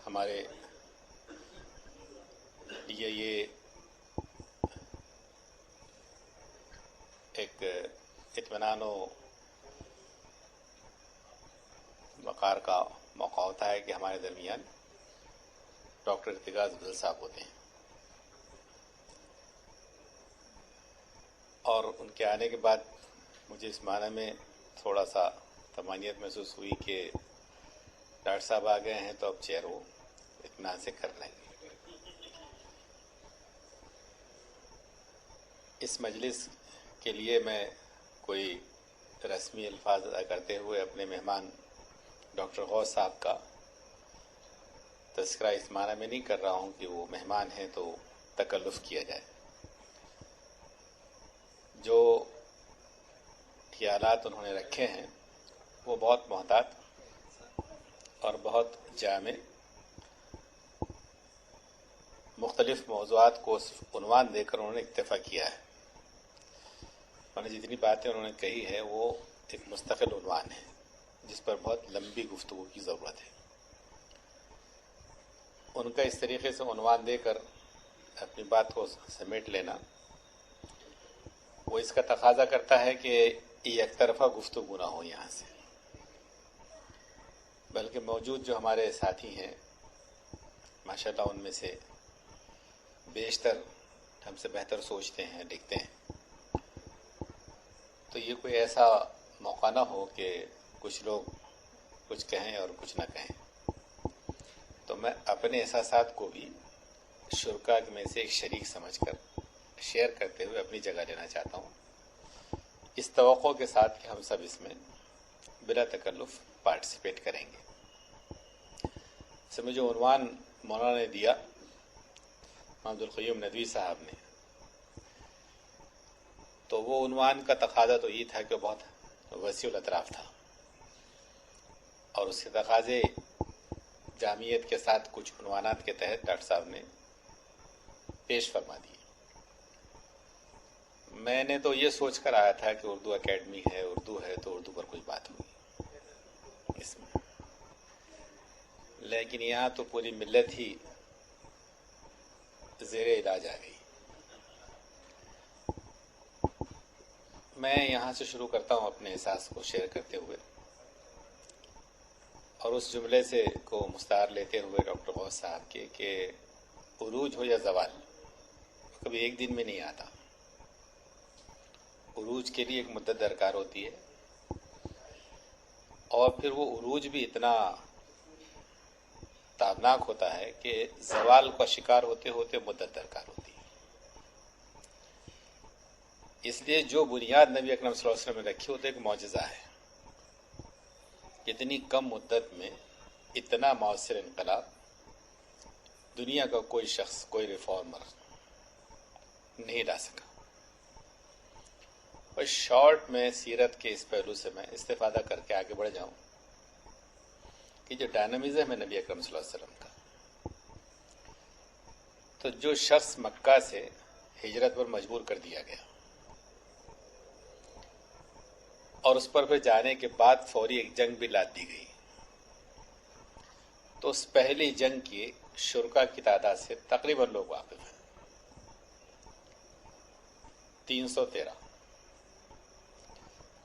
ہمارے لیے یہ ایک اطمینان و وقار کا موقع ہوتا ہے کہ ہمارے درمیان ڈاکٹر ارتکاز افضل صاحب ہوتے ہیں، اور ان کے آنے کے بعد مجھے اس معنی میں تھوڑا سا طمانینت محسوس ہوئی کہ ڈاکٹر صاحب آ گئے ہیں تو اب چیئر وہ اطمینان سے کر لیں گے۔ اس مجلس کے لیے میں کوئی رسمی الفاظ ادا کرتے ہوئے اپنے مہمان ڈاکٹر غوث صاحب کا تذکرہ اس معنی میں نہیں کر رہا ہوں کہ وہ مہمان ہیں تو تکلف کیا جائے۔ جو خیالات انہوں نے رکھے ہیں وہ بہت محتاط اور بہت جامع، مختلف موضوعات کو عنوان دے کر انہوں نے اکتفا کیا ہے، اور جتنی باتیں انہوں نے کہی ہے وہ ایک مستقل عنوان ہے جس پر بہت لمبی گفتگو کی ضرورت ہے۔ ان کا اس طریقے سے عنوان دے کر اپنی بات کو سمیٹ لینا وہ اس کا تقاضا کرتا ہے کہ یک طرفہ گفتگو نہ ہو یہاں سے، بلکہ موجود جو ہمارے ساتھی ہیں ماشاءاللہ ان میں سے بیشتر ہم سے بہتر سوچتے ہیں، لکھتے ہیں، تو یہ کوئی ایسا موقع نہ ہو کہ کچھ لوگ کچھ کہیں اور کچھ نہ کہیں۔ تو میں اپنے احساسات کو بھی شرکاء میں سے ایک شریک سمجھ کر شیئر کرتے ہوئے اپنی جگہ لینا چاہتا ہوں، اس توقع کے ساتھ کہ ہم سب اس میں بلا تکلف پارٹیسپیٹ کریں گے۔ مجھے عنوان مولانا نے دیا، عبد القیوم ندوی صاحب نے، تو وہ عنوان کا تقاضا تو یہ تھا کہ بہت وسیع الاطراف تھا، اور اس کے تقاضے جامعیت کے ساتھ کچھ عنوانات کے تحت ڈاکٹر صاحب نے پیش فرما دیے۔ میں نے تو یہ سوچ کر آیا تھا کہ اردو اکیڈمی ہے، اردو ہے تو اردو پر کوئی بات ہوگی اس میں، لیکن یہاں تو پوری ملت ہی زیر علاج آ گئی۔ میں یہاں سے شروع کرتا ہوں اپنے احساس کو شیئر کرتے ہوئے، اور اس جملے سے کو مستعار لیتے ہوئے ڈاکٹر غوث صاحب کے کہ عروج ہو یا زوال کبھی ایک دن میں نہیں آتا۔ عروج کے لیے ایک مدت درکار ہوتی ہے، اور پھر وہ عروج بھی اتنا تابناک ہوتا ہے کہ زوال کا شکار ہوتے ہوتے مدت درکار ہوتی ہے۔ اس لیے جو بنیاد نبی اکرم صلی اللہ علیہ وسلم نے رکھی وہ تو ایک معجزہ ہے۔ اتنی کم مدت میں اتنا مؤثر انقلاب دنیا کا کوئی شخص، کوئی ریفارمر نہیں لا سکا۔ اور شارٹ میں سیرت کے اس پہلو سے میں استفادہ کر کے آگے بڑھ جاؤں کہ جو ڈائنامزم ہے نبی اکرم صلی اللہ علیہ وسلم کا، تو جو شخص مکہ سے ہجرت پر مجبور کر دیا گیا اور اس پر پھر جانے کے بعد فوری ایک جنگ بھی لاد دی گئی، تو اس پہلی جنگ کی شرکاء کی تعداد سے تقریباً لوگ واقف ہیں، 313۔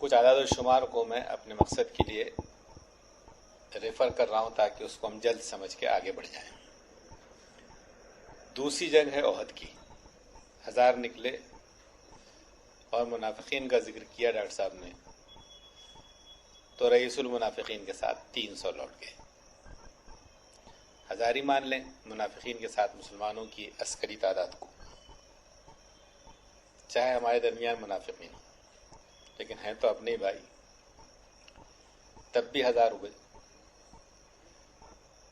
کچھ اعداد و شمار کو میں اپنے مقصد کے لیے ریفر کر رہا ہوں تاکہ اس کو ہم جلد سمجھ کے آگے بڑھ جائیں۔ دوسری جنگ ہے احد کی، 1000 نکلے، اور منافقین کا ذکر کیا ڈاکٹر صاحب نے، تو رئیس المنافقین کے ساتھ 300 لوٹ گئے۔ 1000 ہی مان لیں منافقین کے ساتھ مسلمانوں کی عسکری تعداد کو، چاہے ہمارے درمیان منافقین ہوں لیکن ہیں تو اپنے بھائی، تب بھی 1000 ہوئے۔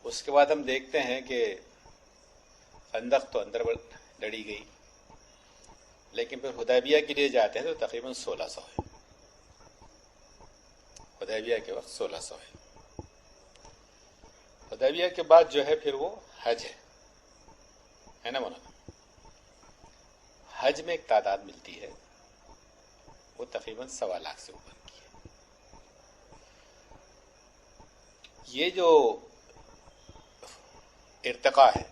اس کے بعد ہم دیکھتے ہیں کہ خندق تو اندر لڑی گئی، لیکن پھر حدیبیہ کے لیے جاتے ہیں تو تقریباً 1600 ہے۔ حدیبیہ کے وقت 1600 ہے۔ حدیبیہ کے بعد جو ہے پھر وہ حج ہے نا مولانا؟ حج میں ایک تعداد ملتی ہے، وہ تقریباً 1.25 لاکھ سے اوپر کی ہے۔ یہ جو ارتقا ہے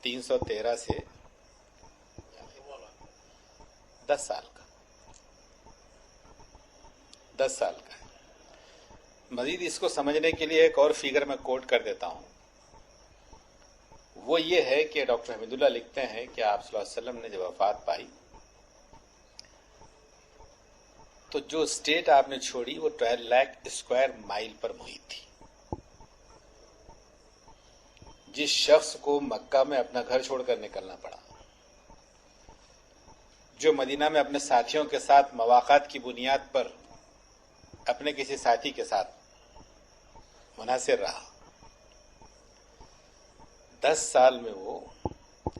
313 سے 10 سال کا 10 سال کا ہے۔ مزید اس کو سمجھنے کے لیے ایک اور فگر میں کوٹ کر دیتا ہوں، وہ یہ ہے کہ ڈاکٹر حمید اللہ لکھتے ہیں کہ آپ صلی اللہ علیہ وسلم نے جب وفات پائی تو جو اسٹیٹ آپ نے چھوڑی وہ 12 لاکھ اسکوائر مائل پر محیط تھی۔ جس شخص کو مکہ میں اپنا گھر چھوڑ کر نکلنا پڑا، جو مدینہ میں اپنے ساتھیوں کے ساتھ مواقعات کی بنیاد پر اپنے کسی ساتھی کے ساتھ منحصر رہا، 10 سال میں وہ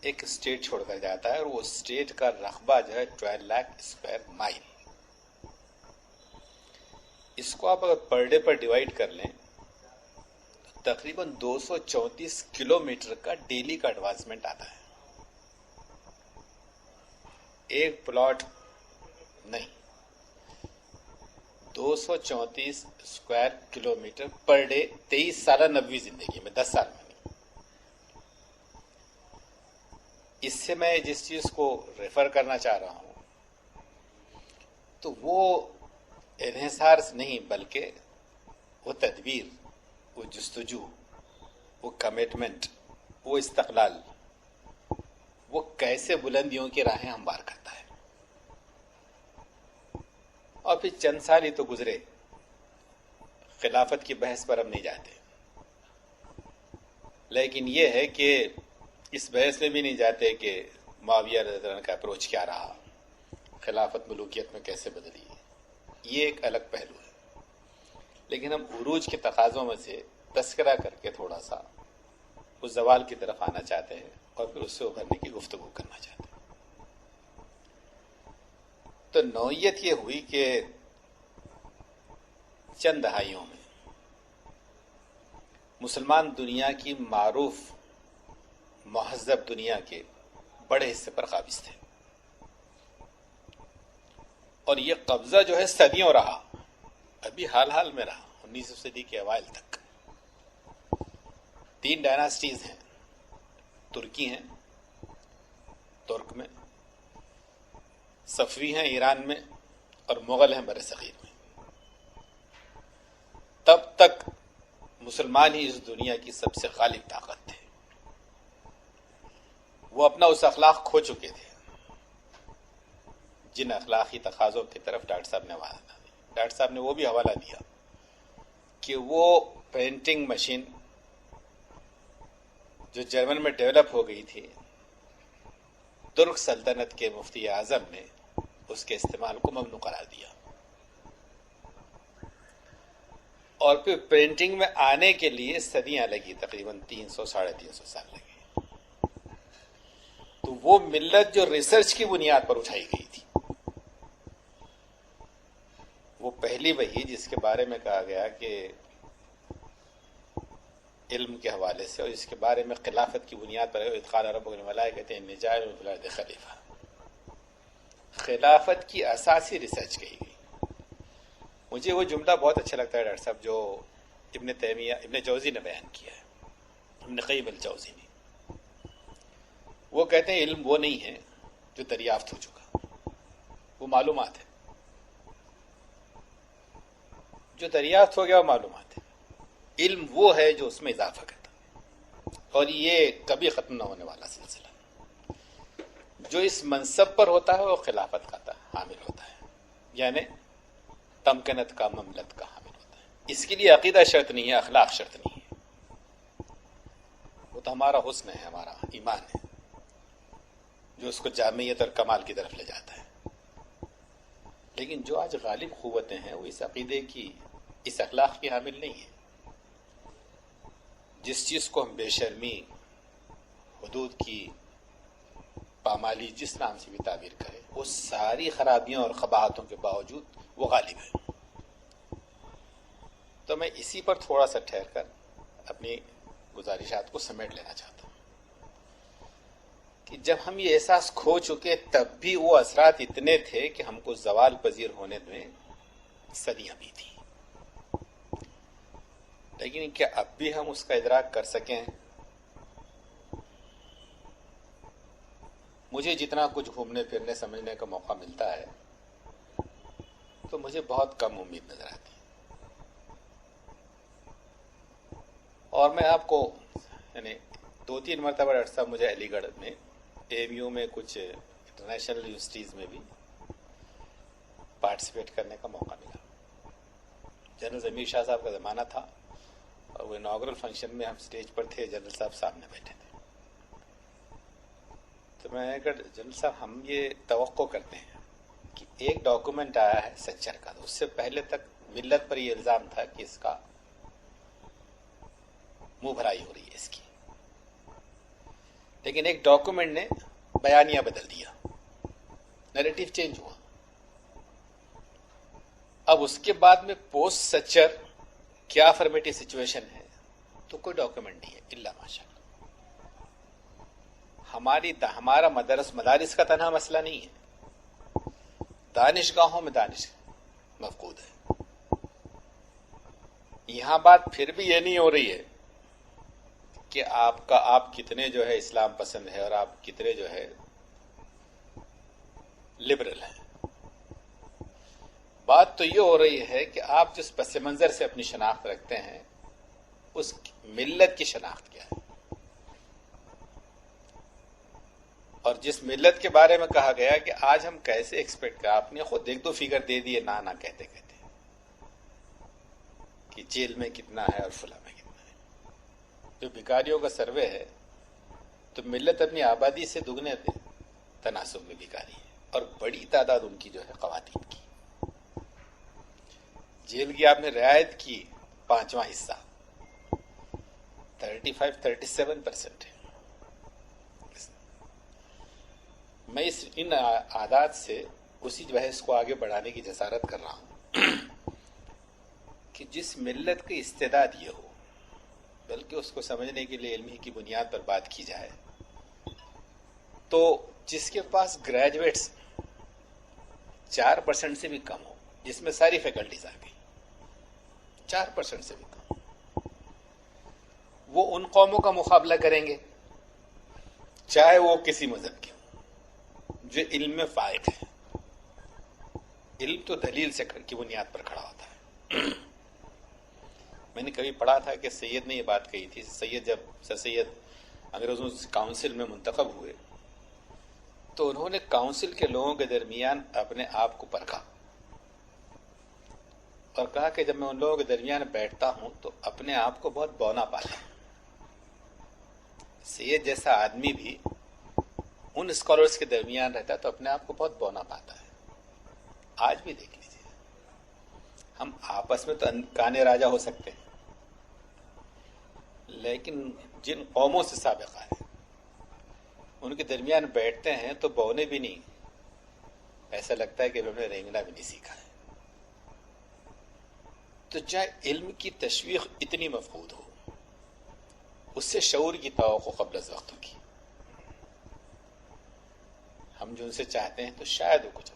ایک اسٹیٹ چھوڑ کر جاتا ہے، اور وہ اسٹیٹ کا رقبہ جو ہے 12 لاکھ اسکوائر مائل۔ اس کو آپ اگر پر ڈے پر ڈیوائڈ کر لیں تو تقریباً 234 کلومیٹر کا ڈیلی کا ایڈوانسمنٹ آتا ہے۔ ایک پلاٹ نہیں، 234 اسکوائر کلومیٹر پر ڈے، 23 سالہ نبوی زندگی میں، 10 سال میں نہیں۔ اس سے میں جس چیز کو ریفر کرنا چاہ رہا ہوں تو وہ انحصار نہیں، بلکہ وہ تدبیر، وہ جستجو، وہ کمٹمنٹ، وہ استقلال، وہ کیسے بلندیوں کی راہیں ہموار کرتا ہے۔ اور پھر چند سال ہی تو گزرے، خلافت کی بحث پر ہم نہیں جاتے، لیکن یہ ہے کہ اس بحث میں بھی نہیں جاتے کہ معاویہ رضی اللہ عنہ کا اپروچ کیا رہا، خلافت ملوکیت میں کیسے بدلی، یہ ایک الگ پہلو ہے۔ لیکن ہم عروج کے تقاضوں میں سے تذکرہ کر کے تھوڑا سا اس زوال کی طرف آنا چاہتے ہیں اور پھر اس سے ابھرنے کی گفتگو کرنا چاہتے ہیں۔ تو نوعیت یہ ہوئی کہ چند دہائیوں میں مسلمان دنیا کی معروف مہذب دنیا کے بڑے حصے پر قابض تھے، اور یہ قبضہ جو ہے صدیوں رہا، ابھی حال حال میں رہا، 19ویں صدی کے اوائل تک۔ 3 ڈائناسٹیز ہیں، ترکی ہیں ترک میں، صفوی ہیں ایران میں، اور مغل ہیں بر صغیر میں۔ تب تک مسلمان ہی اس دنیا کی سب سے غالب طاقت تھے۔ وہ اپنا اس اخلاق کھو چکے تھے جن اخلاقی تقاضوں کی طرف ڈاکٹر صاحب نے ڈاکٹر صاحب نے وہ بھی حوالہ دیا کہ وہ پرنٹنگ مشین جو جرمن میں ڈیولپ ہو گئی تھی، ترک سلطنت کے مفتی اعظم نے اس کے استعمال کو ممنوع قرار دیا، اور پھر پرنٹنگ میں آنے کے لیے صدیاں لگی، تقریباً 300 ساڑھے 300 سال لگے۔ تو وہ ملت جو ریسرچ کی بنیاد پر اٹھائی گئی تھی، وہ پہلی وحی جس کے بارے میں کہا گیا کہ علم کے حوالے سے، اور اس کے بارے میں خلافت کی بنیاد پر ادخال رب الملائکہ کہتے ہیں نجائر فی الارض خلیفہ، خلافت کی اساسی ریسرچ کہی گئی۔ مجھے وہ جملہ بہت اچھا لگتا ہے ڈاکٹر صاحب جو ابن جوزی نے بیان کیا ہے، ابن قیم الجوزی نے۔ وہ کہتے ہیں علم وہ نہیں ہے جو دریافت ہو چکا، وہ معلومات ہے۔ جو دریافت ہو گیا وہ معلومات ہے، علم وہ ہے جو اس میں اضافہ کرتا ہے، اور یہ کبھی ختم نہ ہونے والا سلسلہ۔ جو اس منصب پر ہوتا ہے وہ خلافت کا حامل ہوتا ہے، یعنی تمکنت کا، مملت کا حامل ہوتا ہے۔ اس کے لیے عقیدہ شرط نہیں ہے، اخلاق شرط نہیں ہے، وہ تو ہمارا حسن ہے، ہمارا ایمان ہے جو اس کو جامعیت اور کمال کی طرف لے جاتا ہے۔ لیکن جو آج غالب قوتیں ہیں وہ اس عقیدے کی، اس اخلاق کی حامل نہیں ہیں۔ جس چیز کو ہم بے شرمی، حدود کی پامالی، جس نام سے بھی تعبیر کریں، وہ ساری خرابیوں اور قباحتوں کے باوجود وہ غالب ہے۔ تو میں اسی پر تھوڑا سا ٹھہر کر اپنی گزارشات کو سمیٹ لینا چاہتا ہوں کہ جب ہم یہ احساس کھو چکے تب بھی وہ اثرات اتنے تھے کہ ہم کو زوال پذیر ہونے میں صدیاں بھی تھیں۔ لیکن کیا اب بھی ہم اس کا ادراک کر سکیں؟ مجھے جتنا کچھ گھومنے پھرنے سمجھنے کا موقع ملتا ہے تو مجھے بہت کم امید نظر آتی ہے. اور میں آپ کو یعنی 2-3 مرتبہ ڈاکٹر صاحب مجھے علی گڑھ میں AMU میں کچھ انٹرنیشنل یونیورسٹیز میں بھی پارٹیسپیٹ کرنے کا موقع ملا. جنرل ضمیر شاہ صاحب کا زمانہ تھا اور وہ اناگرل فنکشن میں ہم اسٹیج پر تھے، جنرل صاحب سامنے بیٹھے تھے. تو میں نے کہا جنرل صاحب ہم یہ توقع کرتے ہیں کہ ایک ڈاکومنٹ آیا ہے سچر کا، اس سے پہلے تک ملت پر یہ الزام تھا کہ اس کا منہ بھرائی ہو رہی ہے اس کی، لیکن ایک ڈاکومنٹ نے بیانیہ بدل دیا، نیریٹو چینج ہوا. اب اس کے بعد میں پوسٹ سچر کیا فرمیٹی سچویشن ہے تو کوئی ڈاکومنٹ نہیں ہے الا ماشاء اللہ. ہمارا مدارس کا تنہا مسئلہ نہیں ہے، دانشگاہوں میں دانش مفقود ہے. یہاں بات پھر بھی یہ نہیں ہو رہی ہے کہ آپ کتنے جو ہے اسلام پسند ہے اور آپ کتنے جو ہے لبرل ہیں. بات تو یہ ہو رہی ہے کہ آپ جس پس منظر سے اپنی شناخت رکھتے ہیں اس ملت کی شناخت کیا ہے، اور جس ملت کے بارے میں کہا گیا کہ آج ہم کیسے ایکسپیکٹ کریں. آپ نے خود 1-2 فگر دے دیے نہ کہتے کہ جیل میں کتنا ہے اور فلاں میں کتنا ہے. جو بیکاریوں کا سروے ہے تو ملت اپنی آبادی سے دگنے تناسب میں بیکاری ہے، اور بڑی تعداد ان کی جو ہے خواتین کی. جیل کی آپ نے رعایت کی 5واں حصہ 35-37% ہے. میں ان عادات سے اسی بحث کو آگے بڑھانے کی جسارت کر رہا ہوں کہ جس ملت کی استعداد یہ ہو، بلکہ اس کو سمجھنے کے لیے علمی کی بنیاد پر بات کی جائے، تو جس کے پاس گریجویٹس 4% سے بھی کم ہو، جس میں ساری فیکلٹیز آ گئی، 4% سے بھی کم، وہ ان قوموں کا مقابلہ کریں گے چاہے وہ کسی مذہب کے جو علم میں فائق ہے. علم تو دلیل سے کی بنیاد پر کھڑا ہوتا ہے. میں نے کبھی پڑھا تھا کہ سید نے یہ بات کہی تھی. جب سر سید انگریزوں کاؤنسل میں منتخب ہوئے تو انہوں نے کاؤنسل کے لوگوں کے درمیان اپنے آپ کو پرکھا اور کہا کہ جب میں ان لوگوں کے درمیان بیٹھتا ہوں تو اپنے آپ کو بہت بونا پاتا ہوں. سید جیسا آدمی بھی ان اسکالرس کے درمیان رہتا ہے تو اپنے آپ کو بہت بونا پاتا ہے. آج بھی دیکھ لیجیے، ہم آپس میں تو کانے راجہ ہو سکتے ہیں، لیکن جن قوموں سے سابقہ ہے ان کے درمیان بیٹھتے ہیں تو بونے بھی نہیں، ایسا لگتا ہے کہ انہوں نے رینگنا بھی نہیں سیکھا ہے. تو چاہے علم کی تشویق اتنی مفقود ہو، اس سے شعور کی توقع قبل از وقت ہوگی. ہم جو ان سے چاہتے ہیں تو شاید وہ کچھ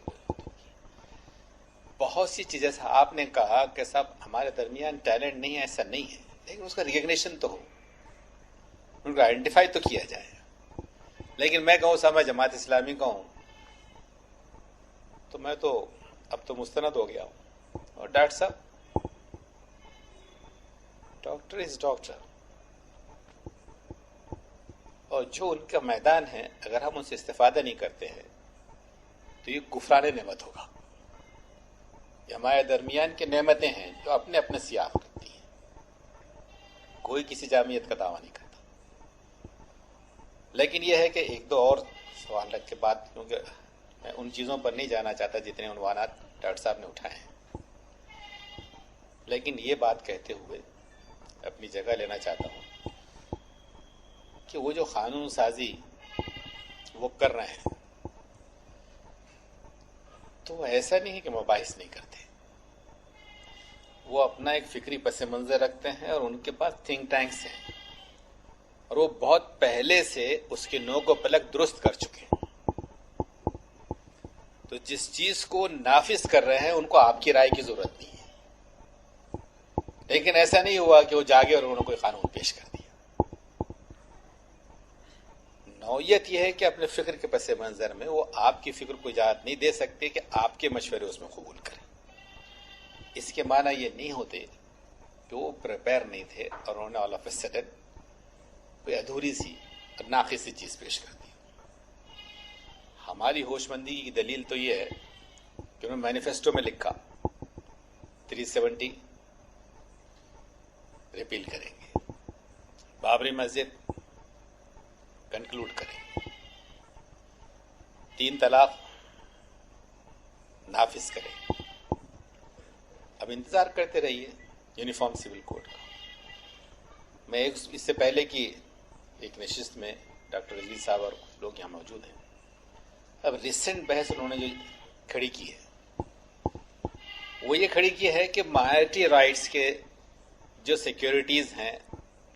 بہت سی چیزیں آپ نے کہا کہ صاحب ہمارے درمیان ٹیلنٹ نہیں ہے، ایسا نہیں ہے، لیکن اس کا ریکگنیشن تو ہو، ان کو آئیڈینٹیفائی تو کیا جائے. لیکن میں کہوں صاحب میں جماعت اسلامی کا ہوں تو میں تو اب تو مستند ہو گیا ہوں، اور ڈاکٹر صاحب ڈاکٹر از ڈاکٹر، اور جو ان کا میدان ہے اگر ہم ان سے استفادہ نہیں کرتے ہیں تو یہ کفران نعمت ہوگا. یہ ہمارے درمیان کی نعمتیں ہیں جو اپنے اپنے سیاق رکھتی ہیں، کوئی کسی جامعیت کا دعویٰ نہیں کرتا. لیکن یہ ہے کہ 1-2 اور سوال رکھ کے بات، کیونکہ میں ان چیزوں پر نہیں جانا چاہتا جتنے عنوانات ڈاکٹر صاحب نے اٹھائے ہیں، لیکن یہ بات کہتے ہوئے اپنی جگہ لینا چاہتا ہوں کہ وہ جو قانون سازی وہ کر رہے ہیں تو وہ ایسا نہیں ہے کہ مباحث نہیں کرتے، وہ اپنا ایک فکری پس منظر رکھتے ہیں اور ان کے پاس تھنک ٹینکس ہیں، اور وہ بہت پہلے سے اس کے نوک و پلک درست کر چکے ہیں. تو جس چیز کو نافذ کر رہے ہیں ان کو آپ کی رائے کی ضرورت نہیں ہے، لیکن ایسا نہیں ہوا کہ وہ جاگے اور انہوں نے کوئی قانون پیش کر دیا. نوعیت یہ ہے کہ اپنے فکر کے پس منظر میں وہ آپ کی فکر کو اجازت نہیں دے سکتے کہ آپ کے مشورے اس میں قبول کریں. اس کے معنی یہ نہیں ہوتے کہ وہ پریپئر نہیں تھے اور انہوں نے آل آف اے سڈن کوئی ادھوری سی اور ناقص سی چیز پیش کر دی. ہماری ہوش مندی کی دلیل تو یہ ہے کہ انہوں نے مینیفیسٹو میں لکھا 370 ریپیل کریں گے, بابری مسجد کنکلوڈ کریں گے, 3 طلاق نافذ کریں گے. اب انتظار کرتے رہیے یونیفارم سول کوڈ کا. میں اس سے پہلے کی ایک نشست میں ڈاکٹر عزیز صاحب اور کچھ لوگ یہاں موجود ہیں. اب ریسنٹ بحث انہوں نے جو کھڑی کی ہے وہ یہ کھڑی کی ہے کہ مائنورٹی رائٹس کے جو سیکیورٹیز ہیں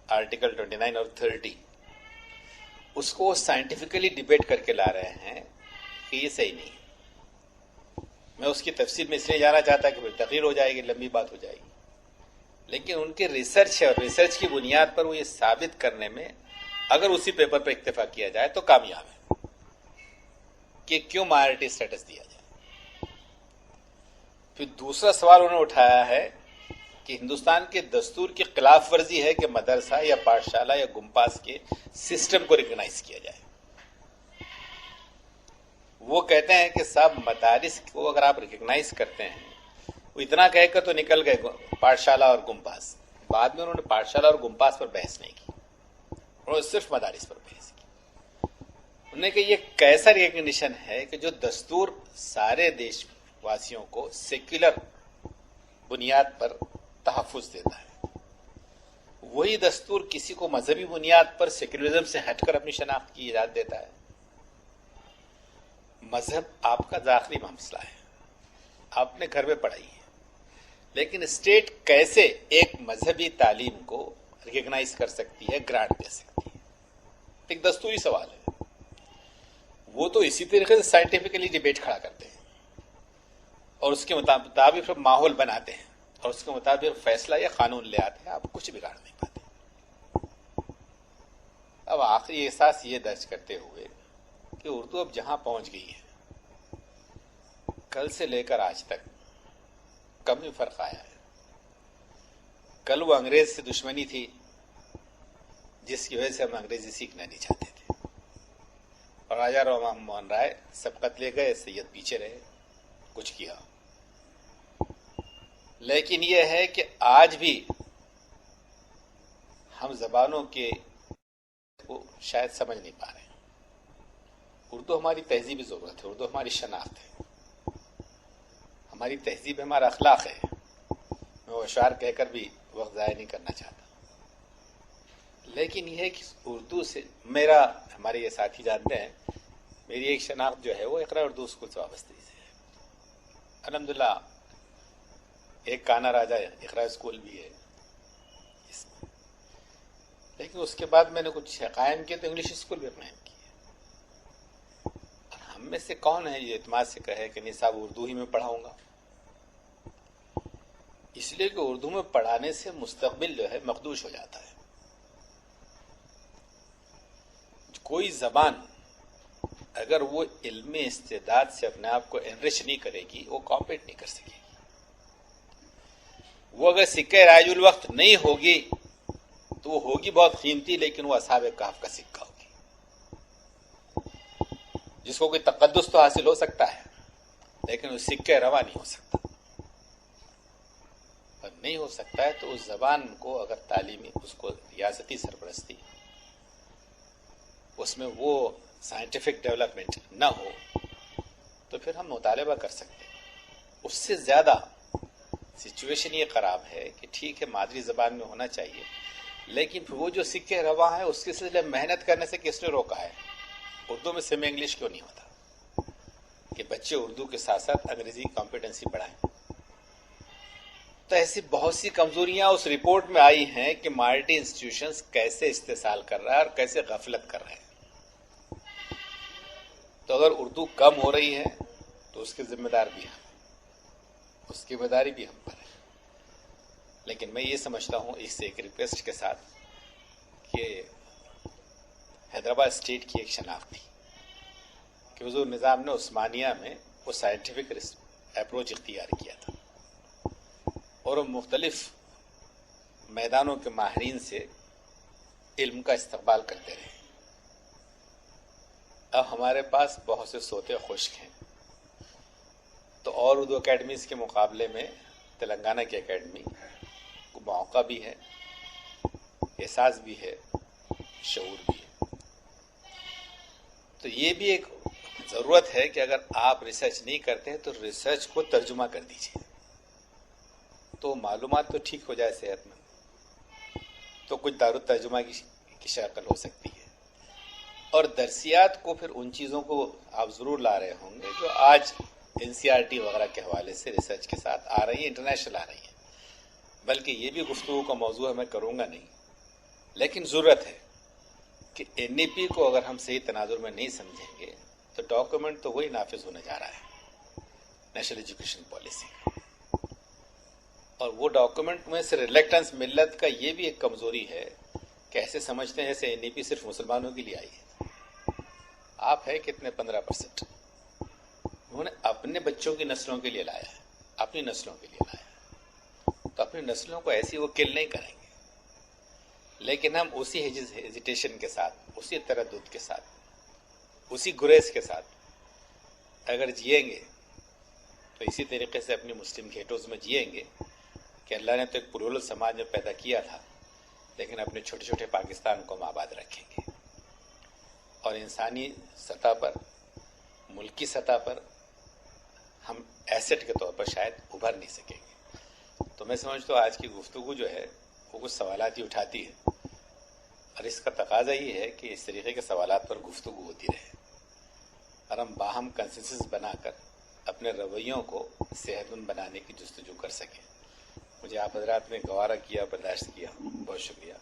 آرٹیکل 29 اور 30 اس کو سائنٹیفکلی ڈیبیٹ کر کے لا رہے ہیں کہ یہ صحیح نہیں ہے. میں اس کی تفصیل میں اس لیے جانا چاہتا کہ پھر تقریر ہو جائے گی, لمبی بات ہو جائے گی, لیکن ان کے ریسرچ ہے اور ریسرچ کی بنیاد پر وہ یہ ثابت کرنے میں اگر اسی پیپر پر اکتفا کیا جائے تو کامیاب ہے کہ کیوں مائنورٹی اسٹیٹس دیا جائے. پھر دوسرا سوال انہوں نے اٹھایا ہے کہ ہندوستان کے دستور کی خلاف ورزی ہے کہ مدرسہ یا پاٹھشالہ یا گمپاس کے سسٹم کو ریکگنائز کیا جائے. وہ کہتے ہیں کہ صاحب مدارس کو اگر آپ ریکگنائز کرتے ہیں, وہ اتنا کہہ کر تو نکل گئے پاٹھشالہ اور گمپاس, بعد میں انہوں نے پاٹھشالہ اور گمپاس پر بحث نہیں کی, انہوں نے صرف مدارس پر بحث کی. انہوں نے کہ یہ کیسا ریکگنیشن ہے کہ جو دستور سارے دیش واسیوں کو سیکولر بنیاد پر تحفظ دیتا ہے, وہی دستور کسی کو مذہبی بنیاد پر سیکولرزم سے ہٹ کر اپنی شناخت کی اجازت دیتا ہے. مذہب آپ کا داخلی مسئلہ ہے, آپ نے گھر میں پڑھائی ہے, لیکن اسٹیٹ کیسے ایک مذہبی تعلیم کو ریکگنائز کر سکتی ہے, گرانٹ دے سکتی ہے, ایک دستوری سوال ہے. وہ تو اسی طریقے سے سائنٹیفکلی ڈیبیٹ کھڑا کرتے ہیں اور اس کے مطابق ماحول بناتے ہیں اور اس کے مطابق فیصلہ یا قانون لے آتے ہیں. آپ کچھ بگاڑ نہیں پاتے. اب آخری احساس یہ درج کرتے ہوئے کہ اردو اب جہاں پہنچ گئی ہے, کل سے لے کر آج تک کم ہی فرق آیا ہے. کل وہ انگریز سے دشمنی تھی جس کی وجہ سے ہم انگریزی سیکھنا نہیں چاہتے تھے, اور راجا رام موہن رائے سبقت لے گئے, سید پیچھے رہے, کچھ کیا. لیکن یہ ہے کہ آج بھی ہم زبانوں کے کو شاید سمجھ نہیں پا رہے ہیں. اردو ہماری تہذیبی ضرورت ہے, اردو ہماری شناخت ہے, ہماری تہذیب ہمارا اخلاق ہے. میں وہ اشعار کہہ کر بھی وقت ضائع نہیں کرنا چاہتا, لیکن یہ ہے کہ اردو سے ہمارے یہ ساتھی جانتے ہیں, میری ایک شناخت جو ہے وہ اقرا اردو اسکول سے وابستگی سے ہے. الحمدللہ ایک کانا راجا اقرا اسکول بھی ہے اس میں, لیکن اس کے بعد میں نے کچھ قائم کیے تو انگلش اسکول بھی قائم کیے. ہم میں سے کون ہے یہ اعتماد سے کہے کہ نہیں صاحب اردو ہی میں پڑھاؤں گا؟ اس لیے کہ اردو میں پڑھانے سے مستقبل جو ہے مخدوش ہو جاتا ہے. کوئی زبان اگر وہ علمی استعداد سے اپنے آپ کو انرچ نہیں کرے گی, وہ کمپیٹ نہیں کر سکے گی. وہ اگر سکہ رائج الوقت نہیں ہوگی تو وہ ہوگی بہت قیمتی, لیکن وہ اصحاب کہف کا سکہ ہوگی جس کو کوئی تقدس تو حاصل ہو سکتا ہے, لیکن وہ سکہ روا نہیں ہو سکتا. اور نہیں ہو سکتا ہے تو اس زبان کو اگر تعلیمی اس کو ریاستی سرپرستی اس میں وہ سائنٹیفک ڈیولپمنٹ نہ ہو تو پھر ہم مطالبہ کر سکتے ہیں. اس سے زیادہ سچویشن یہ خراب ہے کہ ٹھیک ہے مادری زبان میں ہونا چاہیے, لیکن پھر وہ جو سکے رواں ہے اس کے سلسلے محنت کرنے سے کس نے روکا ہے؟ اردو میں سیمی انگلش کیوں نہیں ہوتا کہ بچے اردو کے ساتھ ساتھ انگریزی کمپیٹنسی بڑھائیں؟ تو ایسی بہت سی کمزوریاں اس رپورٹ میں آئی ہیں کہ مائنورٹی انسٹیٹیوشنز کیسے استحصال کر رہا ہے اور کیسے غفلت کر رہے ہیں. تو اگر اردو کم ہو رہی ہے تو اس کے ذمہ دار بھی ہم, اس کی ذمہ داری بھی ہم پر ہے. لیکن میں یہ سمجھتا ہوں اس ایک ریکویسٹ کے ساتھ کہ حیدرآباد اسٹیٹ کی ایک شناخت تھی کہ حضور نظام نے عثمانیہ میں وہ سائنٹیفک اپروچ اختیار کیا تھا اور وہ مختلف میدانوں کے ماہرین سے علم کا استقبال کرتے رہے. اب ہمارے پاس بہت سے سوتے خشک ہیں تو اور اردو اکیڈمیز کے مقابلے میں تلنگانہ کی اکیڈمی کو موقع بھی ہے، احساس بھی ہے، شعور بھی ہے. تو یہ بھی ایک ضرورت ہے کہ اگر آپ ریسرچ نہیں کرتے ہیں تو ریسرچ کو ترجمہ کر دیجیے تو معلومات تو ٹھیک ہو جائے صحت مند، تو کچھ دارالترجمہ کی شکل ہو سکتی ہے. اور درسیات کو پھر ان چیزوں کو آپ ضرور لا رہے ہوں گے جو آج NCERT وغیرہ کے حوالے سے ریسرچ کے ساتھ آ رہی ہیں، انٹرنیشنل آ رہی ہیں. بلکہ یہ بھی گفتگو کا موضوع ہے، میں کروں گا نہیں، لیکن ضرورت ہے کہ NEP کو اگر ہم صحیح تناظر میں نہیں سمجھیں گے تو ڈاکومنٹ تو وہی نافذ ہونے جا رہا ہے نیشنل ایجوکیشن پالیسی کا. اور وہ ڈاکومنٹ میں سے ریلیکٹنس ملت کا یہ بھی ایک کمزوری ہے کہ ایسے سمجھتے ہیں جیسے NEP صرف مسلمانوں کے لیے آئی ہے. آپ ہے کتنے 15%، انہوں نے اپنے بچوں کی نسلوں کے لیے لایا ہے، اپنی نسلوں کے لیے لایا ہے، تو اپنی نسلوں کو ایسی وہ کل نہیں کریں گے. لیکن ہم اسی ہیزیٹیشن کے ساتھ، اسی تردد کے ساتھ، اسی گریز کے ساتھ اگر جئیں گے تو اسی طریقے سے اپنی مسلم گھیٹوز میں جئیں گے کہ اللہ نے تو ایک پلورل سماج میں پیدا کیا تھا لیکن اپنے چھوٹے چھوٹے پاکستان کو ہم آباد رکھیں گے. اور انسانی سطح پر، ملکی سطح پر ہم ایسٹ کے طور پر شاید ابھر نہیں سکیں گے. تو میں سمجھتا ہوں آج کی گفتگو جو ہے وہ کچھ سوالات ہی اٹھاتی ہے اور اس کا تقاضا یہ ہے کہ اس طریقے کے سوالات پر گفتگو ہوتی رہے اور ہم باہم کنسنسس بنا کر اپنے رویوں کو صحت مند بنانے کی جستجو کر سکیں. مجھے آپ حضرات نے گوارا کیا، برداشت کیا، بہت شکریہ.